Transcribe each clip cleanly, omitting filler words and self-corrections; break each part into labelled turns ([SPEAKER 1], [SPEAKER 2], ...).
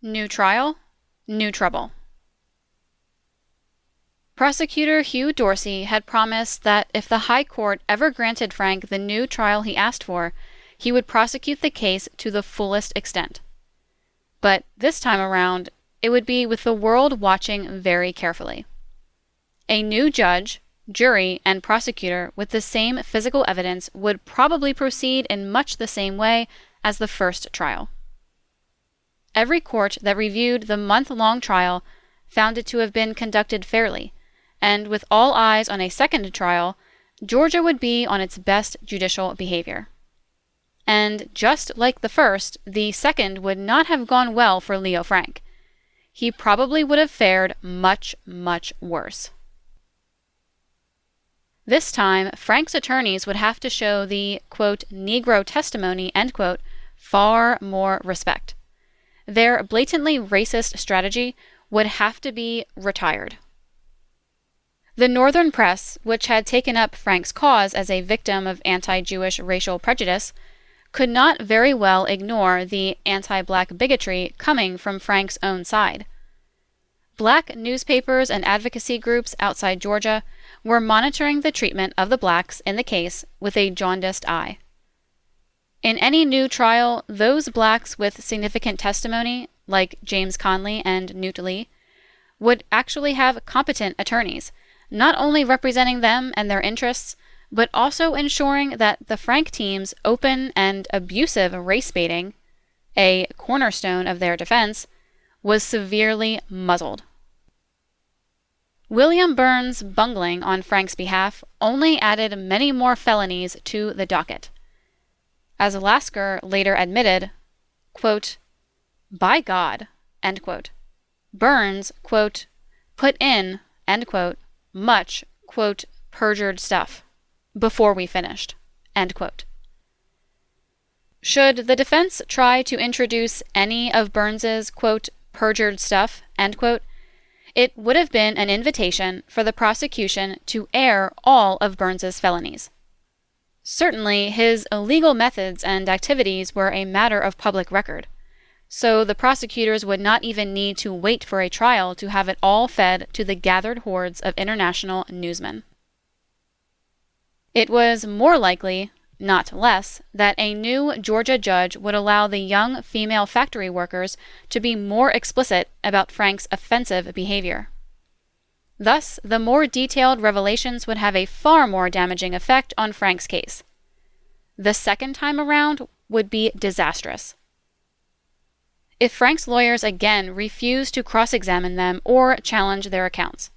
[SPEAKER 1] New trial, new trouble. Prosecutor Hugh Dorsey had promised that if the High Court ever granted Frank the new trial he asked for, he would prosecute the case to the fullest extent. But this time around, it would be with the world watching very carefully. A new judge, jury, and prosecutor with the same physical evidence would probably proceed in much the same way as the first trial. Every court that reviewed the month-long trial found it to have been conducted fairly, and with all eyes on a second trial, Georgia would be on its best judicial behavior. And just like the first, the second would not have gone well for Leo Frank. He probably would have fared much, much worse. This time, Frank's attorneys would have to show the, quote, Negro testimony, end quote, far more respect. Their blatantly racist strategy would have to be retired. The Northern press, which had taken up Frank's cause as a victim of anti-Jewish racial prejudice, could not very well ignore the anti-black bigotry coming from Frank's own side. Black newspapers and advocacy groups outside Georgia were monitoring the treatment of the blacks in the case with a jaundiced eye. In any new trial, those blacks with significant testimony, like James Conley and Newt Lee, would actually have competent attorneys, not only representing them and their interests, but also ensuring that the Frank team's open and abusive race baiting, a cornerstone of their defense, was severely muzzled. William Burns' bungling on Frank's behalf only added many more felonies to the docket. As Lasker later admitted, quote, by God, end quote, Burns, quote, put in, end quote, much, quote, perjured stuff before we finished, end quote. Should the defense try to introduce any of Burns's, quote, perjured stuff, end quote, it would have been an invitation for the prosecution to air all of Burns's felonies. Certainly, his illegal methods and activities were a matter of public record, so the prosecutors would not even need to wait for a trial to have it all fed to the gathered hordes of international newsmen. It was more likely, not less, that a new Georgia judge would allow the young female factory workers to be more explicit about Frank's offensive behavior. Thus, the more detailed revelations would have a far more damaging effect on Frank's case. The second time around would be disastrous. If Frank's lawyers again refused to cross-examine them or challenge their accounts.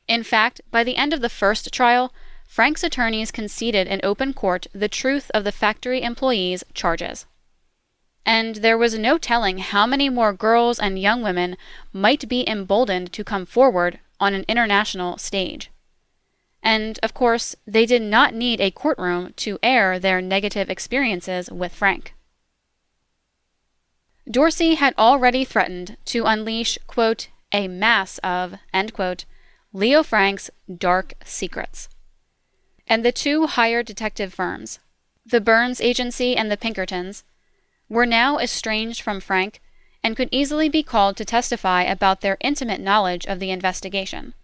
[SPEAKER 1] In fact, by the end of the first trial, Frank's attorneys conceded in open court the truth of the factory employees' charges. And there was no telling how many more girls and young women might be emboldened to come forward on an international stage. And, of course, they did not need a courtroom to air their negative experiences with Frank. Dorsey had already threatened to unleash, quote, a mass of, end quote, Leo Frank's dark secrets. And the two hired detective firms, the Burns Agency and the Pinkertons, were now estranged from Frank and could easily be called to testify about their intimate knowledge of the investigation.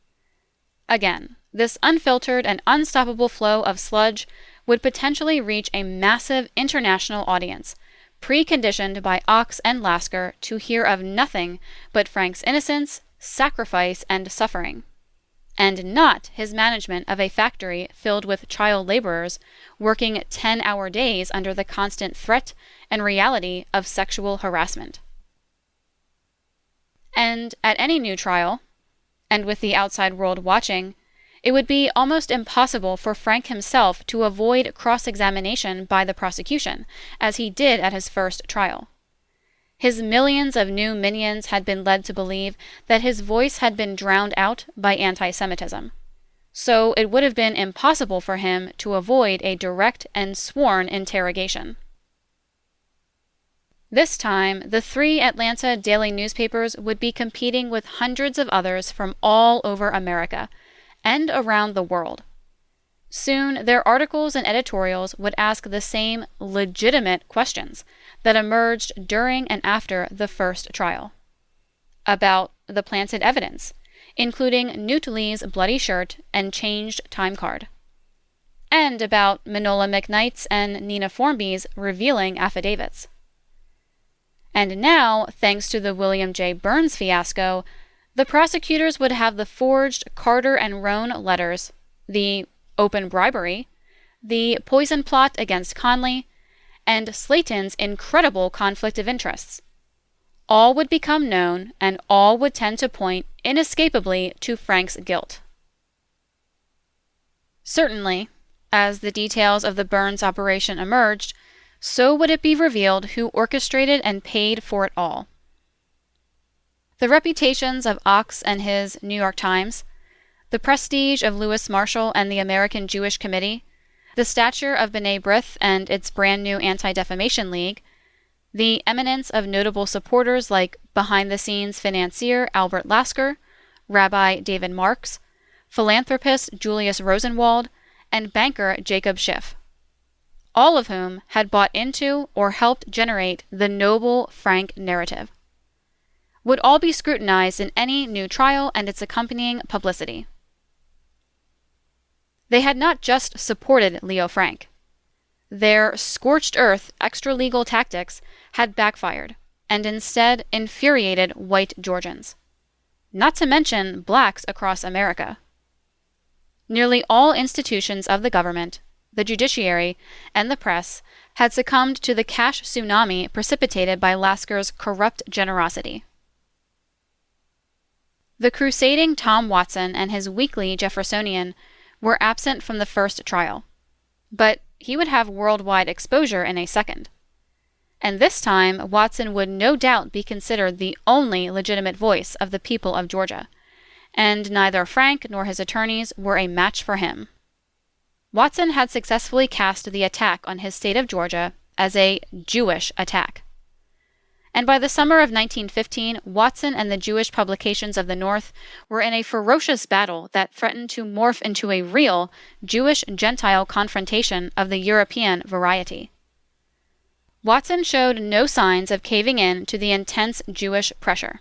[SPEAKER 1] Again, this unfiltered and unstoppable flow of sludge would potentially reach a massive international audience, preconditioned by Ox and Lasker to hear of nothing but Frank's innocence, sacrifice, and suffering, and not his management of a factory filled with child laborers working 10-hour days under the constant threat and reality of sexual harassment. And at any new trial, and with the outside world watching, it would be almost impossible for Frank himself to avoid cross-examination by the prosecution, as he did at his first trial. His millions of new minions had been led to believe that his voice had been drowned out by anti-Semitism, so it would have been impossible for him to avoid a direct and sworn interrogation. This time, the 3 Atlanta daily newspapers would be competing with hundreds of others from all over America and around the world. Soon, their articles and editorials would ask the same legitimate questions that emerged during and after the first trial. About the planted evidence, including Newt Lee's bloody shirt and changed time card. And about Manola McKnight's and Nina Formby's revealing affidavits. And now, thanks to the William J. Burns fiasco, the prosecutors would have the forged Carter and Roan letters, the open bribery, the poison plot against Conley, and Slayton's incredible conflict of interests. All would become known, and all would tend to point inescapably to Frank's guilt. Certainly, as the details of the Burns operation emerged, so would it be revealed who orchestrated and paid for it all. The reputations of Ox and his New York Times, the prestige of Lewis Marshall and the American Jewish Committee, the stature of B'nai B'rith and its brand new Anti-Defamation League, the eminence of notable supporters like behind-the-scenes financier Albert Lasker, Rabbi David Marks, philanthropist Julius Rosenwald, and banker Jacob Schiff, all of whom had bought into or helped generate the noble Frank narrative, would all be scrutinized in any new trial and its accompanying publicity. They had not just supported Leo Frank. Their scorched earth extra-legal tactics had backfired, and instead infuriated white Georgians, not to mention blacks across America. Nearly all institutions of the government, the judiciary, and the press had succumbed to the cash tsunami precipitated by Lasker's corrupt generosity. The crusading Tom Watson and his weekly Jeffersonian were absent from the first trial, but he would have worldwide exposure in a second. And this time, Watson would no doubt be considered the only legitimate voice of the people of Georgia, and neither Frank nor his attorneys were a match for him. Watson had successfully cast the attack on his state of Georgia as a Jewish attack. And by the summer of 1915, Watson and the Jewish publications of the North were in a ferocious battle that threatened to morph into a real Jewish-Gentile confrontation of the European variety. Watson showed no signs of caving in to the intense Jewish pressure,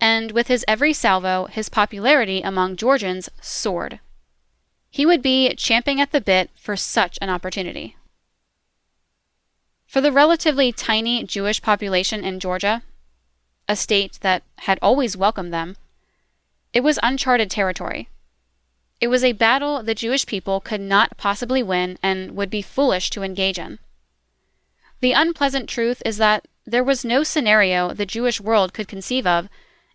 [SPEAKER 1] and with his every salvo, his popularity among Georgians soared. He would be champing at the bit for such an opportunity. For the relatively tiny Jewish population in Georgia, a state that had always welcomed them, it was uncharted territory. It was a battle the Jewish people could not possibly win and would be foolish to engage in. The unpleasant truth is that there was no scenario the Jewish world could conceive of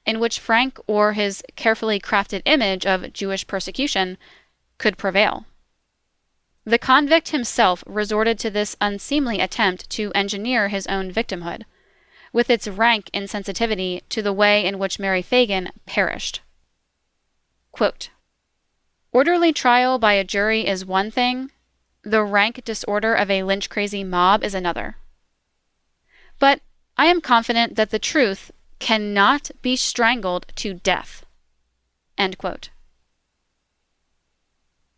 [SPEAKER 1] in which Frank or his carefully crafted image of Jewish persecution could prevail. The convict himself resorted to this unseemly attempt to engineer his own victimhood, with its rank insensitivity to the way in which Mary Fagan perished. Quote, "Orderly trial by a jury is one thing, the rank disorder of a lynch-crazy mob is another. But I am confident that the truth cannot be strangled to death." End quote.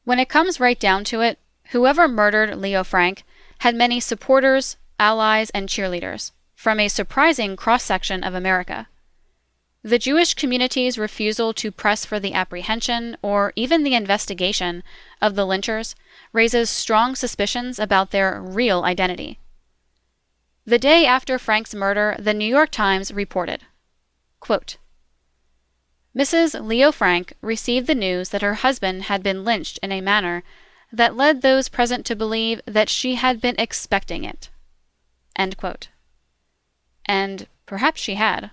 [SPEAKER 1] When it comes right down to it, whoever murdered Leo Frank had many supporters, allies, and cheerleaders from a surprising cross-section of America. The Jewish community's refusal to press for the apprehension or even the investigation of the lynchers raises strong suspicions about their real identity. The day after Frank's murder, the New York Times reported, quote, "Mrs. Leo Frank received the news that her husband had been lynched in a manner that led those present to believe that she had been expecting it." End quote. And perhaps she had.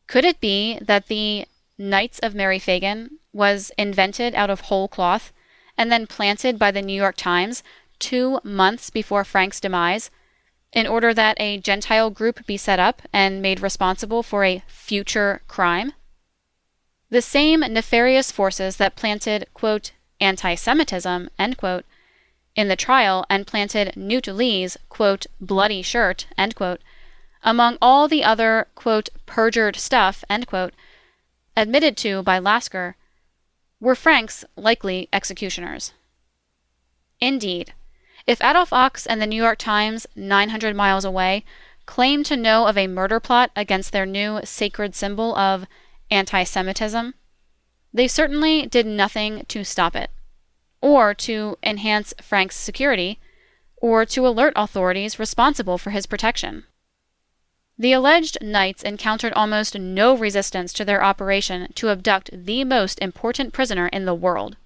[SPEAKER 1] Could it be that the Knights of Mary Fagan was invented out of whole cloth and then planted by the New York Times 2 months before Frank's demise, in order that a Gentile group be set up and made responsible for a future crime? The same nefarious forces that planted, quote, anti-Semitism, end quote, in the trial and planted Newt Lee's, quote, bloody shirt, end quote, among all the other, quote, perjured stuff, end quote, admitted to by Lasker, were Frank's likely executioners. Indeed, If Adolf Ochs and the New York Times, 900 miles away, claimed to know of a murder plot against their new sacred symbol of anti-Semitism, they certainly did nothing to stop it, or to enhance Frank's security, or to alert authorities responsible for his protection. The alleged knights encountered almost no resistance to their operation to abduct the most important prisoner in the world.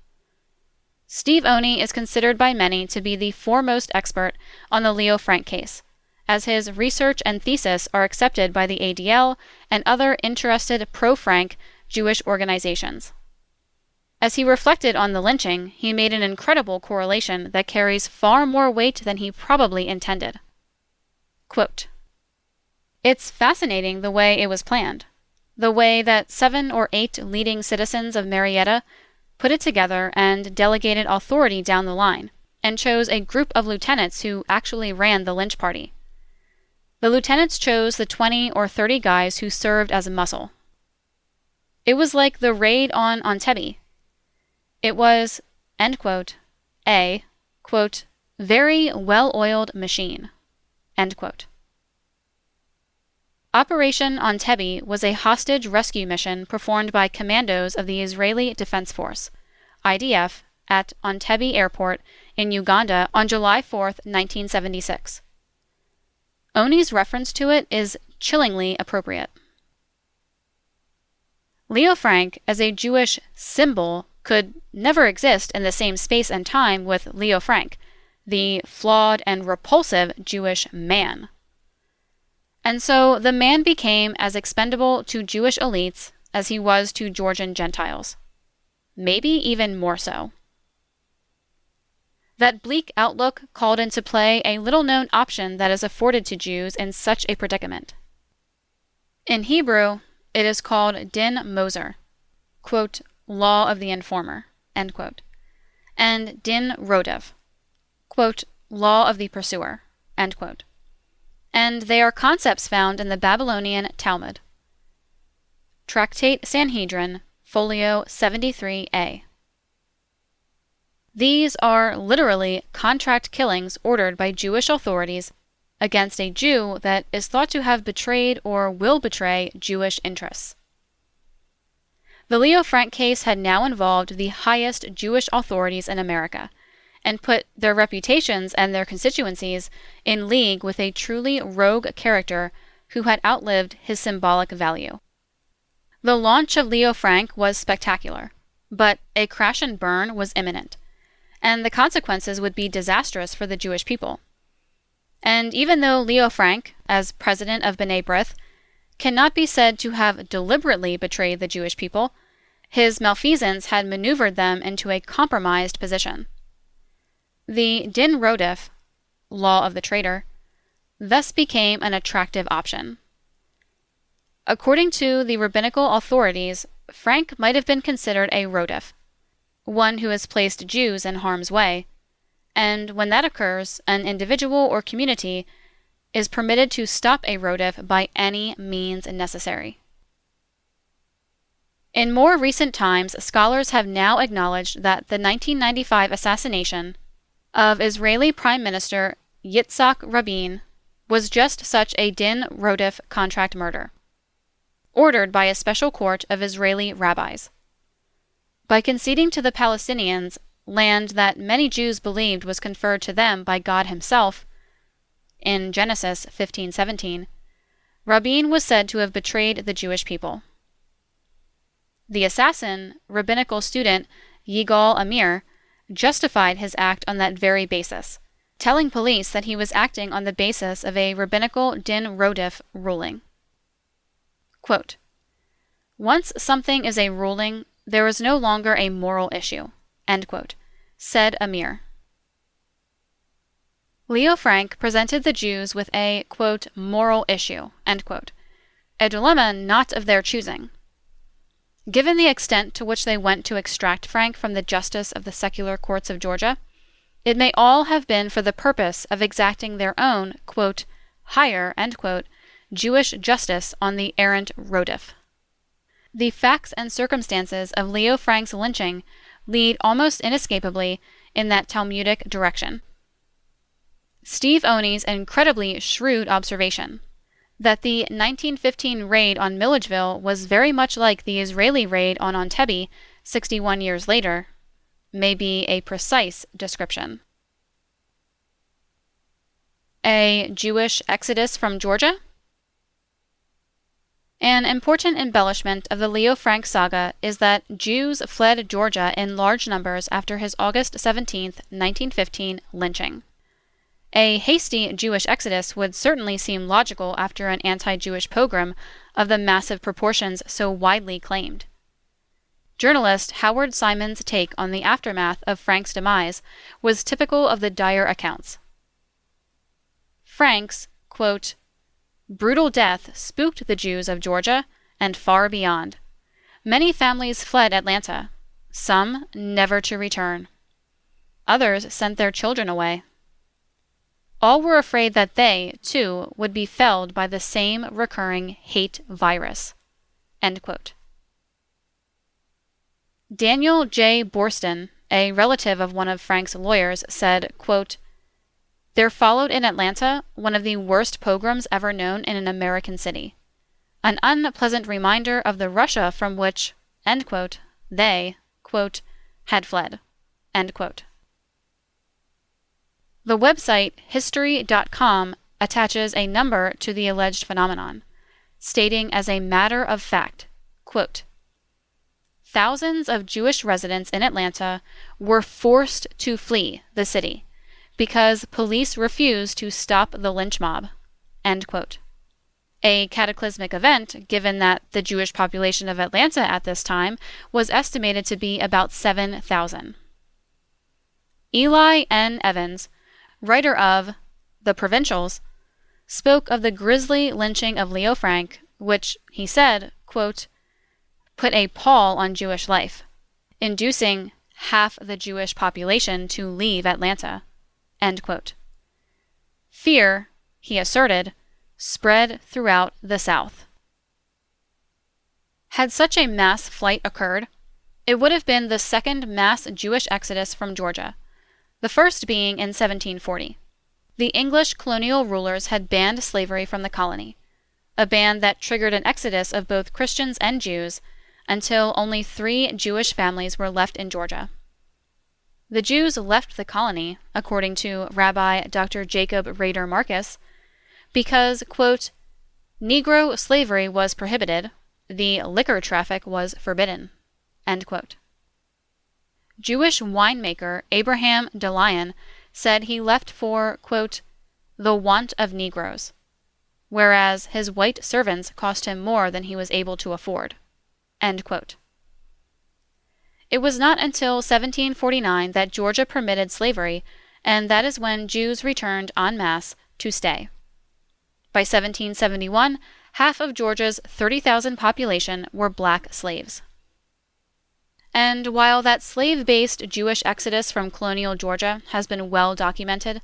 [SPEAKER 1] Steve Oney is considered by many to be the foremost expert on the Leo Frank case, as his research and thesis are accepted by the ADL and other interested pro-Frank Jewish organizations. As he reflected on the lynching, he made an incredible correlation that carries far more weight than he probably intended. Quote, "It's fascinating the way it was planned, the way that 7 or 8 leading citizens of Marietta put it together and delegated authority down the line, and chose a group of lieutenants who actually ran the lynch party. The lieutenants chose the 20 or 30 guys who served as muscle. It was like the raid on Entebbe. It was," end quote, "a, quote, very well-oiled machine," end quote. Operation Entebbe was a hostage rescue mission performed by commandos of the Israeli Defense Force, IDF, at Entebbe Airport in Uganda on July 4, 1976. Oney's reference to it is chillingly appropriate. Leo Frank, as a Jewish symbol, could never exist in the same space and time with Leo Frank, the flawed and repulsive Jewish man. And so the man became as expendable to Jewish elites as he was to Georgian Gentiles. Maybe even more so. That bleak outlook called into play a little-known option that is afforded to Jews in such a predicament. In Hebrew, it is called din Moser, quote, law of the informer, end quote, and din Rodev, quote, law of the pursuer, end quote. And they are concepts found in the Babylonian Talmud. Tractate Sanhedrin, folio 73a. These are literally contract killings ordered by Jewish authorities against a Jew that is thought to have betrayed or will betray Jewish interests. The Leo Frank case had now involved the highest Jewish authorities in America, and put their reputations and their constituencies in league with a truly rogue character who had outlived his symbolic value. The launch of Leo Frank was spectacular, but a crash and burn was imminent, and the consequences would be disastrous for the Jewish people. And even though Leo Frank, as president of B'nai B'rith, cannot be said to have deliberately betrayed the Jewish people, his malfeasance had maneuvered them into a compromised position. The din Rodef, law of the traitor, thus became an attractive option. According to the rabbinical authorities, Frank might have been considered a Rodef, one who has placed Jews in harm's way, and when that occurs, an individual or community is permitted to stop a Rodef by any means necessary. In more recent times, scholars have now acknowledged that the 1995 assassination of Israeli Prime Minister Yitzhak Rabin was just such a din Rodef contract murder, ordered by a special court of Israeli rabbis. By conceding to the Palestinians land that many Jews believed was conferred to them by God himself, in Genesis 15:17, Rabin was said to have betrayed the Jewish people. The assassin, rabbinical student Yigal Amir, justified his act on that very basis, telling police that he was acting on the basis of a rabbinical din Rodef ruling. Quote, "Once something is a ruling, there is no longer a moral issue," end quote, said Amir. Leo Frank presented the Jews with a, quote, moral issue, end quote, a dilemma not of their choosing. Given the extent to which they went to extract Frank from the justice of the secular courts of Georgia, it may all have been for the purpose of exacting their own, quote, higher, end quote, Jewish justice on the errant Rodef. The facts and circumstances of Leo Frank's lynching lead almost inescapably in that Talmudic direction. Steve Oney's incredibly shrewd observation that the 1915 raid on Milledgeville was very much like the Israeli raid on Entebbe 61 years later may be a precise description. A Jewish exodus from Georgia? An important embellishment of the Leo Frank saga is that Jews fled Georgia in large numbers after his August 17, 1915 lynching. A hasty Jewish exodus would certainly seem logical after an anti-Jewish pogrom of the massive proportions so widely claimed. Journalist Howard Simon's take on the aftermath of Frank's demise was typical of the dire accounts. Frank's, quote, brutal death spooked the Jews of Georgia and far beyond. Many families fled Atlanta, some never to return. Others sent their children away. All were afraid that they, too, would be felled by the same recurring hate virus. End quote. Daniel J. Borston, a relative of one of Frank's lawyers, said, quote, there followed in Atlanta one of the worst pogroms ever known in an American city. An unpleasant reminder of the Russia from which, end quote, they, quote, had fled. End quote. The website history.com attaches a number to the alleged phenomenon, stating as a matter of fact, quote, thousands of Jewish residents in Atlanta were forced to flee the city because police refused to stop the lynch mob, end quote. A cataclysmic event, given that the Jewish population of Atlanta at this time was estimated to be about 7,000. Eli N. Evans, writer of The Provincials, spoke of the grisly lynching of Leo Frank, which, he said, quote, put a pall on Jewish life, inducing half the Jewish population to leave Atlanta. End quote. Fear, he asserted, spread throughout the South. Had such a mass flight occurred, it would have been the second mass Jewish exodus from Georgia, the first being in 1740. The English colonial rulers had banned slavery from the colony, a ban that triggered an exodus of both Christians and Jews until only 3 Jewish families were left in Georgia. The Jews left the colony, according to Rabbi Dr. Jacob Rader Marcus, because, quote, Negro slavery was prohibited, the liquor traffic was forbidden, end quote. Jewish winemaker Abraham DeLyon said he left for, quote, the want of Negroes, whereas his white servants cost him more than he was able to afford, end quote. It was not until 1749 that Georgia permitted slavery, and that is when Jews returned en masse to stay. By 1771, half of Georgia's 30,000 population were black slaves. And while that slave-based Jewish exodus from colonial Georgia has been well documented,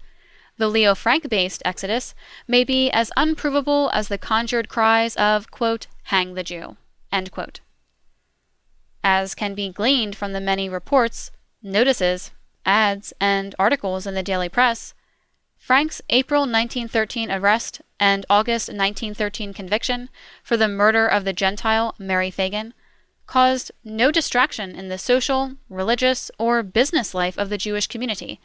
[SPEAKER 1] the Leo Frank-based exodus may be as unprovable as the conjured cries of, quote, hang the Jew, end quote. As can be gleaned from the many reports, notices, ads, and articles in the daily press, Frank's April 1913 arrest and August 1913 conviction for the murder of the Gentile Mary Fagan caused no distraction in the social, religious, or business life of the Jewish community,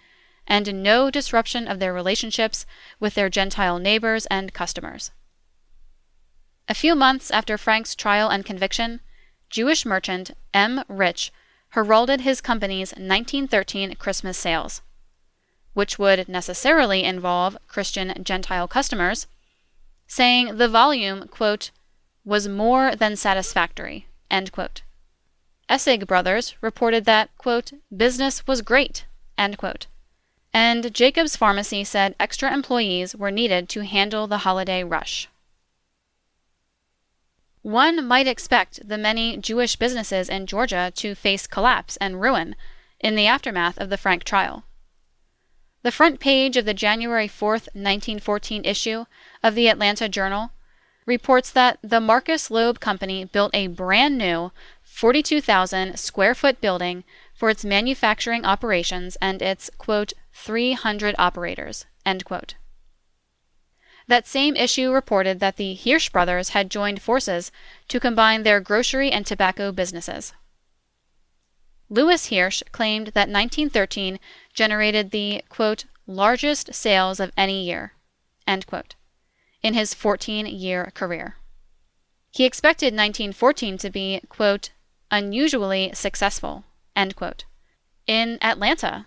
[SPEAKER 1] and no disruption of their relationships with their Gentile neighbors and customers. A few months after Frank's trial and conviction, Jewish merchant M. Rich heralded his company's 1913 Christmas sales, which would necessarily involve Christian Gentile customers, saying the volume, quote, was more than satisfactory, end quote. Essig Brothers reported that, quote, business was great, end quote. And Jacob's Pharmacy said extra employees were needed to handle the holiday rush. One might expect the many Jewish businesses in Georgia to face collapse and ruin in the aftermath of the Frank trial. The front page of the January 4, 1914 issue of the Atlanta Journal reports that the Marcus Loeb Company built a brand new 42,000 square foot building for its manufacturing operations and its, quote, 300 operators, End quote. That same issue reported that the Hirsch brothers had joined forces to combine their grocery and tobacco businesses. Louis Hirsch claimed that 1913 generated the, quote, largest sales of any year, end quote, in his 14-year career. He expected 1914 to be, quote, unusually successful, end quote, in Atlanta.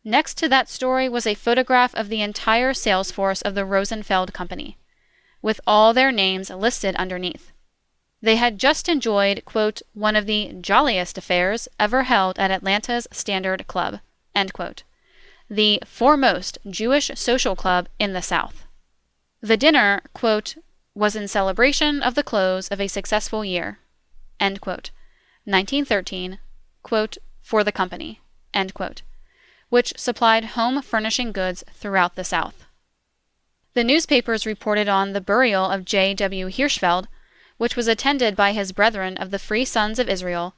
[SPEAKER 1] Next to that story was a photograph of the entire sales force of the Rosenfeld Company, with all their names listed underneath. They had just enjoyed, quote, one of the jolliest affairs ever held at Atlanta's Standard Club, end quote, the foremost Jewish social club in the South. The dinner, quote, was in celebration of the close of a successful year, end quote, 1913, quote, for the company, end quote, which supplied home furnishing goods throughout the South. The newspapers reported on the burial of J.W. Hirschfeld, which was attended by his brethren of the Free Sons of Israel,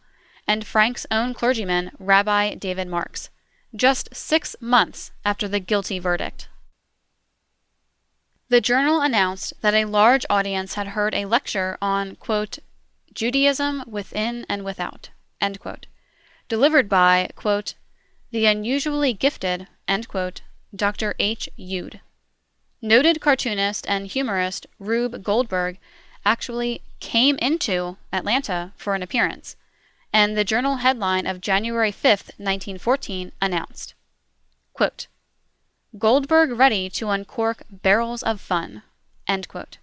[SPEAKER 1] and Frank's own clergyman, Rabbi David Marks, just 6 months after the guilty verdict. The Journal announced that a large audience had heard a lecture on, quote, Judaism within and without, end quote, delivered by, quote, the unusually gifted, end quote, Dr. H. Yude. Noted cartoonist and humorist Rube Goldberg actually came into Atlanta for an appearance, and the Journal headline of January 5, 1914 announced, quote, Goldberg ready to uncork barrels of fun, end quote.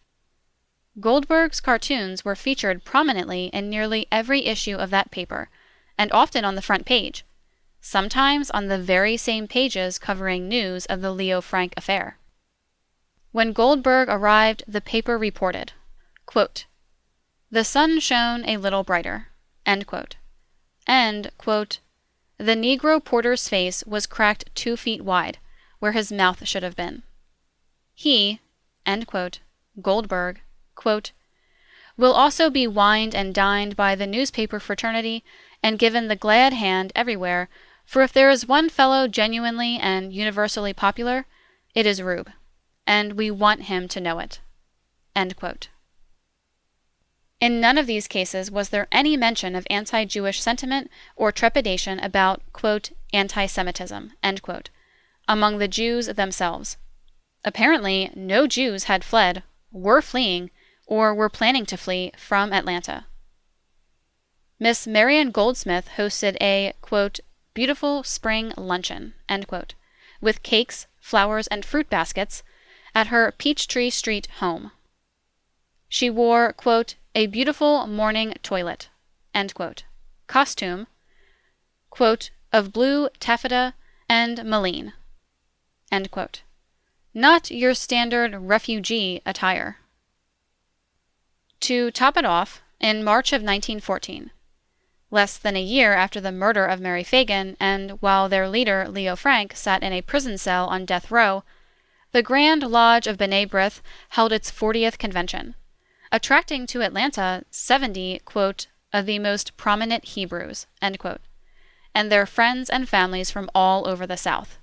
[SPEAKER 1] Goldberg's cartoons were featured prominently in nearly every issue of that paper, and often on the front page, sometimes on the very same pages covering news of the Leo Frank affair. When Goldberg arrived, the paper reported, quote, the sun shone a little brighter, end quote, and, quote, the Negro porter's face was cracked 2 feet wide, where his mouth should have been. He, end quote, Goldberg, quote, will also be wined and dined by the newspaper fraternity and given the glad hand everywhere, for if there is one fellow genuinely and universally popular, it is Rube, and we want him to know it, end quote. In none of these cases was there any mention of anti-Jewish sentiment or trepidation about, quote, anti-Semitism, end quote, among the Jews themselves. Apparently, no Jews had fled, were fleeing, or were planning to flee from Atlanta. Miss Marian Goldsmith hosted a, quote, beautiful spring luncheon, end quote, with cakes, flowers, and fruit baskets at her Peachtree Street home. She wore, quote, a beautiful morning toilet, end quote, costume, quote, of blue taffeta and mullein, end quote, not your standard refugee attire. To top it off, in March of 1914, less than a year after the murder of Mary Fagan, and while their leader, Leo Frank, sat in a prison cell on death row, the Grand Lodge of B'nai B'rith held its 40th convention, attracting to Atlanta 70, quote, of the most prominent Hebrews, end quote, and their friends and families from all over the South.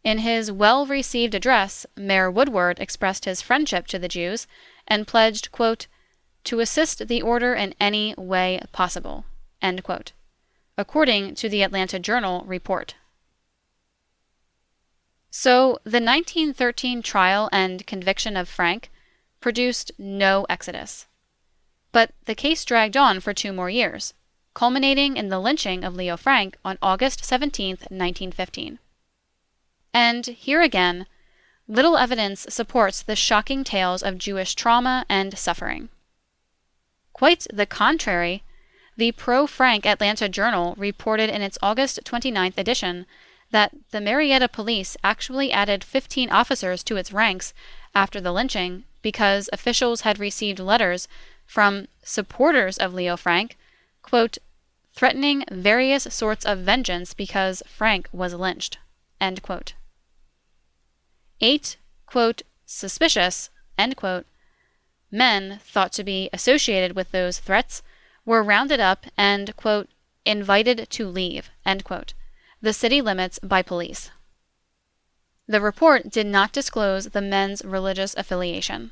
[SPEAKER 1] In his well-received address, Mayor Woodward expressed his friendship to the Jews and pledged, quote, to assist the order in any way possible, end quote, according to the Atlanta Journal report. So, the 1913 trial and conviction of Frank produced no exodus. But the case dragged on for 2 more years, culminating in the lynching of Leo Frank on August 17, 1915. And here again, little evidence supports the shocking tales of Jewish trauma and suffering. Quite the contrary, the pro-Frank Atlanta Journal reported in its August 29th edition that the Marietta police actually added 15 officers to its ranks after the lynching because officials had received letters from supporters of Leo Frank, quote, threatening various sorts of vengeance because Frank was lynched, end quote. 8, quote, suspicious, end quote, men thought to be associated with those threats were rounded up and, quote, invited to leave, end quote, the city limits by police. The report did not disclose the men's religious affiliation.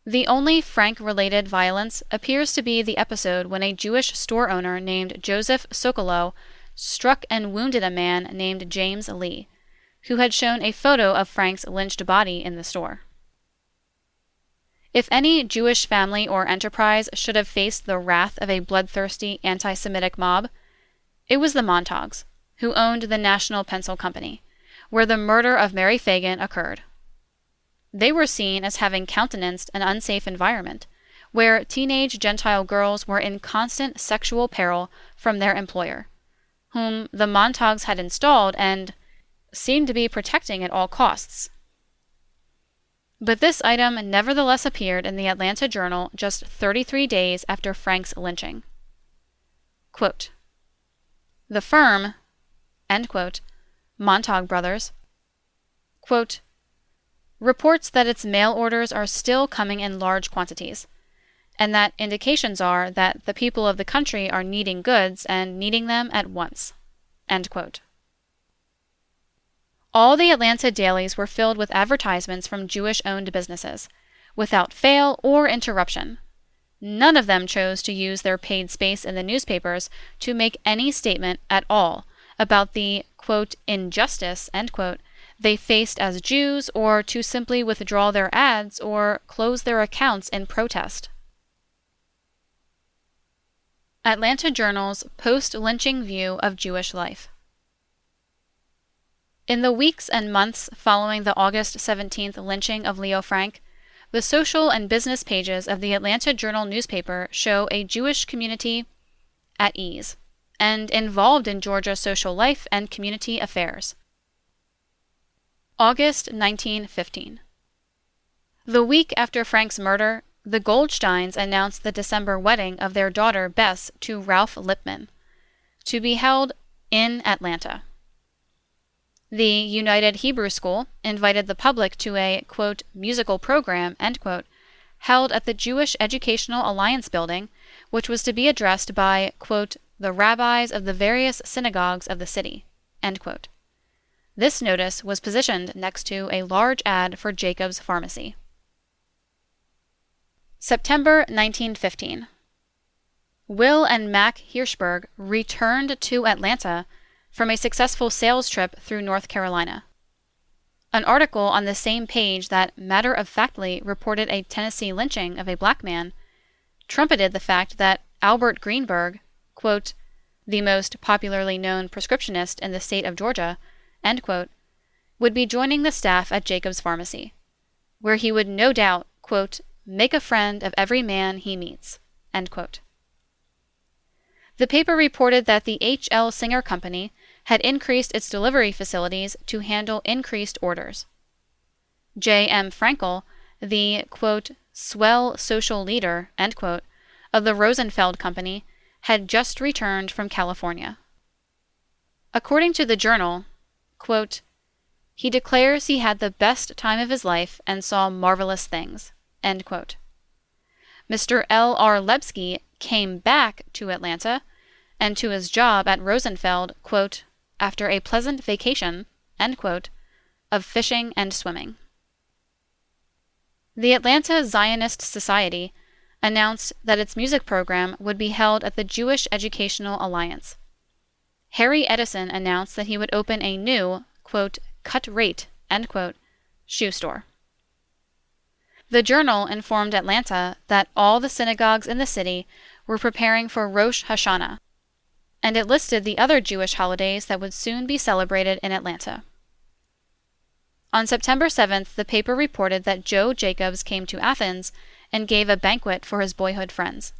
[SPEAKER 1] The only Frank-related violence appears to be the episode when a Jewish store owner named Joseph Sokolow struck and wounded a man named James Lee, who had shown a photo of Frank's lynched body in the store. If any Jewish family or enterprise should have faced the wrath of a bloodthirsty anti-Semitic mob, it was the Montagues, who owned the National Pencil Company, where the murder of Mary Fagan occurred. They were seen as having countenanced an unsafe environment, where teenage Gentile girls were in constant sexual peril from their employer, whom the Montagues had installed and seemed to be protecting at all costs. But this item nevertheless appeared in the Atlanta Journal just 33 days after Frank's lynching. Quote, "The firm," end quote, Montague Brothers, quote, "reports that its mail orders are still coming in large quantities, and that indications are that the people of the country are needing goods and needing them at once." End quote. All the Atlanta dailies were filled with advertisements from Jewish-owned businesses, without fail or interruption. None of them chose to use their paid space in the newspapers to make any statement at all about the, quote, "injustice," end quote, they faced as Jews, or to simply withdraw their ads or close their accounts in protest. Atlanta Journal's post-lynching view of Jewish life. In the weeks and months following the August 17th lynching of Leo Frank, the social and business pages of the Atlanta Journal newspaper show a Jewish community at ease and involved in Georgia's social life and community affairs. August 1915. The week after Frank's murder, the Goldsteins announced the December wedding of their daughter Bess to Ralph Lipman, to be held in Atlanta. The United Hebrew School invited the public to a, quote, "musical program," end quote, held at the Jewish Educational Alliance building, which was to be addressed by, quote, "the rabbis of the various synagogues of the city," end quote. This notice was positioned next to a large ad for Jacob's Pharmacy. September 1915. Will and Mac Hirschberg returned to Atlanta from a successful sales trip through North Carolina. An article on the same page that matter-of-factly reported a Tennessee lynching of a black man trumpeted the fact that Albert Greenberg, quote, "the most popularly known prescriptionist in the state of Georgia," end quote, would be joining the staff at Jacob's Pharmacy, where he would no doubt, quote, "make a friend of every man he meets," end quote. The paper reported that the H.L. Singer Company had increased its delivery facilities to handle increased orders. J.M. Frankel, the, quote, "swell social leader," end quote, of the Rosenfeld Company, had just returned from California. According to the Journal, quote, "he declares he had the best time of his life and saw marvelous things," end quote. Mr. L.R. Lebsky came back to Atlanta and to his job at Rosenfeld, quote, "after a pleasant vacation," end quote, of fishing and swimming. The Atlanta Zionist Society announced that its music program would be held at the Jewish Educational Alliance. Harry Edison announced that he would open a new, quote, "cut rate," end quote, shoe store. The Journal informed Atlanta that all the synagogues in the city were preparing for Rosh Hashanah, and it listed the other Jewish holidays that would soon be celebrated in Atlanta. On September 7th, the paper reported that Joe Jacobs came to Athens and gave a banquet for his boyhood friends.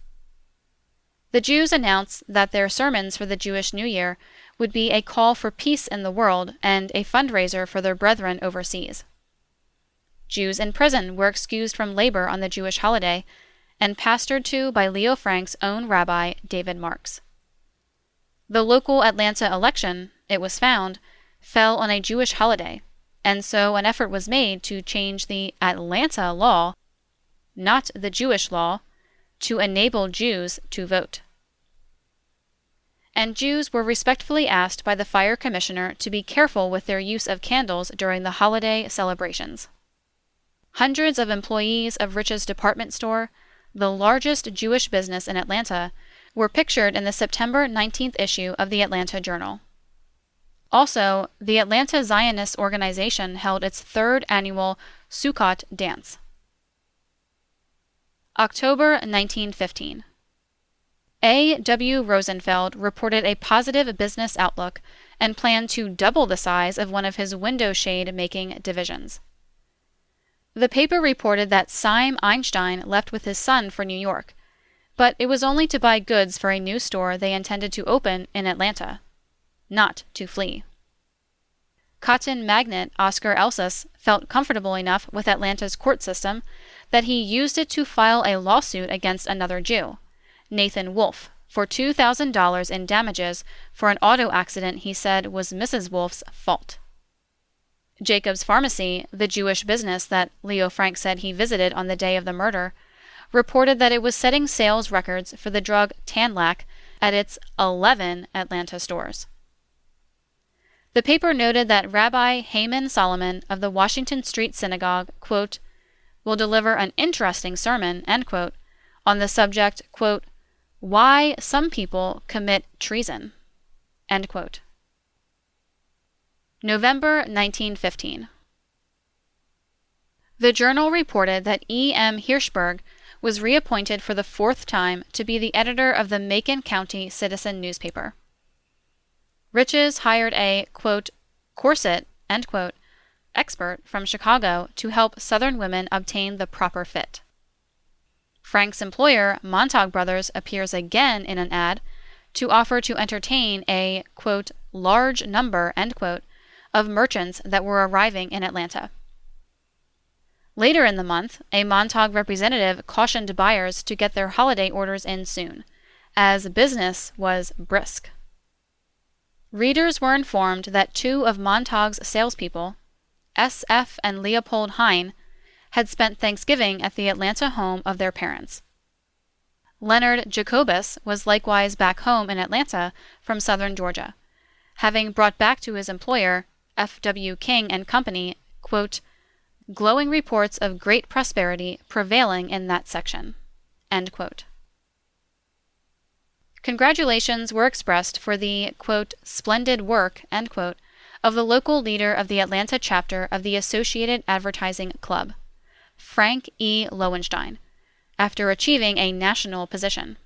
[SPEAKER 1] The Jews announced that their sermons for the Jewish New Year would be a call for peace in the world and a fundraiser for their brethren overseas. Jews in prison were excused from labor on the Jewish holiday and pastored to by Leo Frank's own rabbi, David Marks. The local Atlanta election, it was found, fell on a Jewish holiday, and so an effort was made to change the Atlanta law, not the Jewish law, to enable Jews to vote. and Jews were respectfully asked by the fire commissioner to be careful with their use of candles during the holiday celebrations. Hundreds of employees of Rich's department store, the largest Jewish business in Atlanta, were pictured in the September 19th issue of the Atlanta Journal. Also, the Atlanta Zionist Organization held its third annual Sukkot dance. October 1915. A. W. Rosenfeld reported a positive business outlook and planned to double the size of one of his window shade making divisions. The paper reported that Chaim Einstein left with his son for New York, but it was only to buy goods for a new store they intended to open in Atlanta, not to flee. Cotton magnate Oscar Elsas felt comfortable enough with Atlanta's court system that he used it to file a lawsuit against another Jew, Nathan Wolfe, for $2,000 in damages for an auto accident he said was Mrs. Wolfe's fault. Jacob's Pharmacy, the Jewish business that Leo Frank said he visited on the day of the murder, reported that it was setting sales records for the drug Tanlac at its 11 Atlanta stores. The paper noted that Rabbi Haman Solomon of the Washington Street Synagogue, quote, will deliver an interesting sermon, end quote, on the subject, quote, why some people commit treason, end quote. November 1915. The Journal reported that E. M. Hirschberg was reappointed for the fourth time to be the editor of the Macon County Citizen newspaper. Rich's hired a, quote, corset, end quote, expert from Chicago to help Southern women obtain the proper fit. Frank's employer, Montague Brothers, appears again in an ad to offer to entertain a, quote, large number, end quote, of merchants that were arriving in Atlanta. Later in the month, a Montague representative cautioned buyers to get their holiday orders in soon, as business was brisk. Readers were informed that two of Montague's salespeople, S.F. and Leopold Hine, had spent Thanksgiving at the Atlanta home of their parents. Leonard Jacobus was likewise back home in Atlanta from southern Georgia, having brought back to his employer, F.W. King and Company, quote, glowing reports of great prosperity prevailing in that section, end quote. Congratulations were expressed for the, quote, splendid work, end quote, of the local leader of the Atlanta chapter of the Associated Advertising Club, Frank E. Lowenstein, after achieving a national position.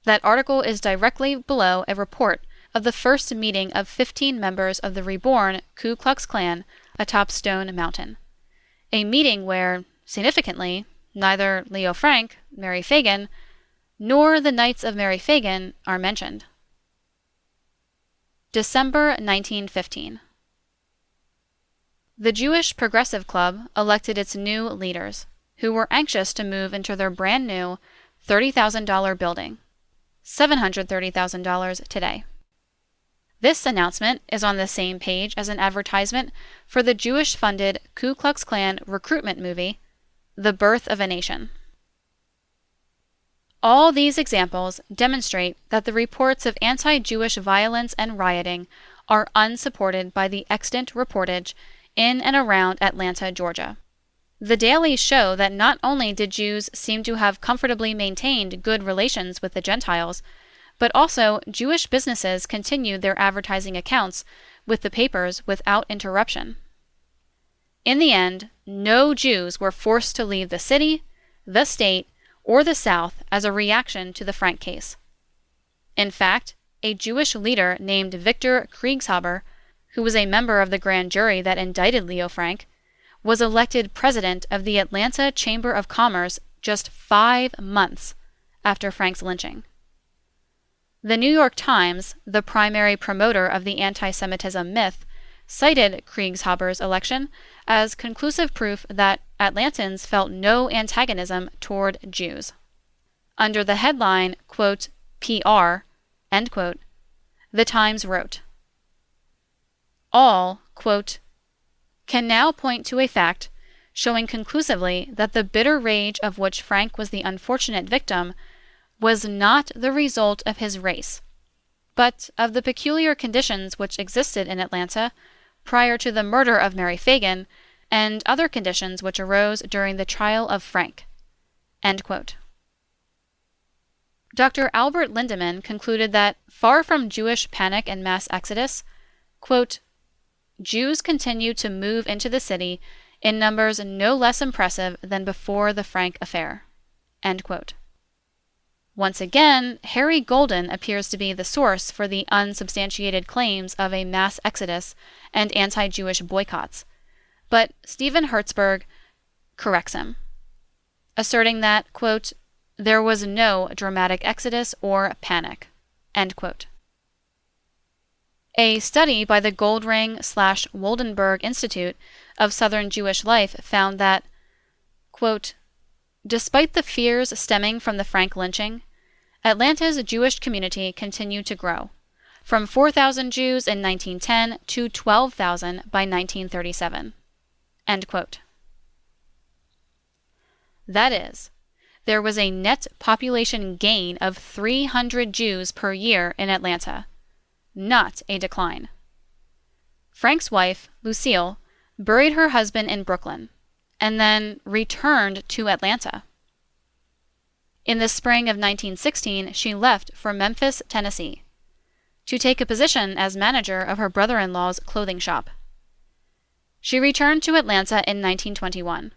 [SPEAKER 1] That article is directly below a report of the first meeting of 15 members of the reborn Ku Klux Klan atop Stone Mountain, a meeting where, significantly, neither Leo Frank, Mary Phagan, nor the Knights of Mary Phagan are mentioned. December 1915. The Jewish Progressive Club elected its new leaders, who were anxious to move into their brand new $30,000 building, $730,000 today. This announcement is on the same page as an advertisement for the Jewish-funded Ku Klux Klan recruitment movie, The Birth of a Nation. All these examples demonstrate that the reports of anti-Jewish violence and rioting are unsupported by the extant reportage in and around Atlanta, Georgia. The dailies show that not only did Jews seem to have comfortably maintained good relations with the Gentiles, but also Jewish businesses continued their advertising accounts with the papers without interruption. In the end, no Jews were forced to leave the city, the state, or the South as a reaction to the Frank case. In fact, a Jewish leader named Victor Kriegshaber, who was a member of the grand jury that indicted Leo Frank, was elected president of the Atlanta Chamber of Commerce just 5 months after Frank's lynching. The New York Times, the primary promoter of the anti-Semitism myth, cited Kriegshaber's election as conclusive proof that Atlantans felt no antagonism toward Jews. Under the headline, quote, PR, end quote, the Times wrote, all, quote, can now point to a fact showing conclusively that the bitter rage of which Frank was the unfortunate victim was not the result of his race, but of the peculiar conditions which existed in Atlanta prior to the murder of Mary Fagan and other conditions which arose during the trial of Frank." End quote. Dr. Albert Lindemann concluded that, far from Jewish panic and mass exodus, quote, "Jews continued to move into the city in numbers no less impressive than before the Frank affair." End quote. Once again, Harry Golden appears to be the source for the unsubstantiated claims of a mass exodus and anti-Jewish boycotts, but Stephen Hertzberg corrects him, asserting that, quote, "There was no dramatic exodus or panic." End quote. A study by the Goldring/Woldenberg Institute of Southern Jewish Life found that, quote, "Despite the fears stemming from the Frank lynching, Atlanta's Jewish community continued to grow, from 4,000 Jews in 1910 to 12,000 by 1937." End quote. That is, there was a net population gain of 300 Jews per year in Atlanta, not a decline. Frank's wife, Lucille, buried her husband in Brooklyn, and then returned to Atlanta. In the spring of 1916, she left for Memphis, Tennessee, to take a position as manager of her brother-in-law's clothing shop. She returned to Atlanta in 1921,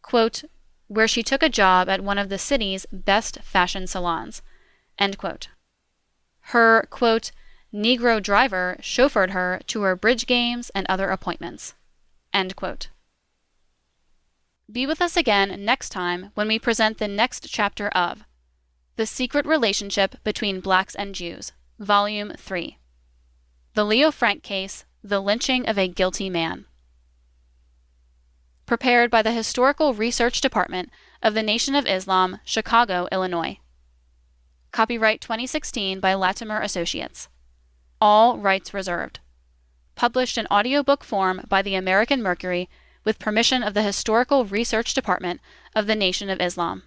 [SPEAKER 1] quote, "where she took a job at one of the city's best fashion salons." End quote. Her, quote, "Negro driver chauffeured her to her bridge games and other appointments." End quote. Be with us again next time when we present the next chapter of The Secret Relationship Between Blacks and Jews, Volume 3. The Leo Frank Case, The Lynching of a Guilty Man. Prepared by the Historical Research Department of the Nation of Islam, Chicago, Illinois. Copyright 2016 by Latimer Associates. All rights reserved. Published in audiobook form by the American Mercury with permission of the Historical Research Department of the Nation of Islam.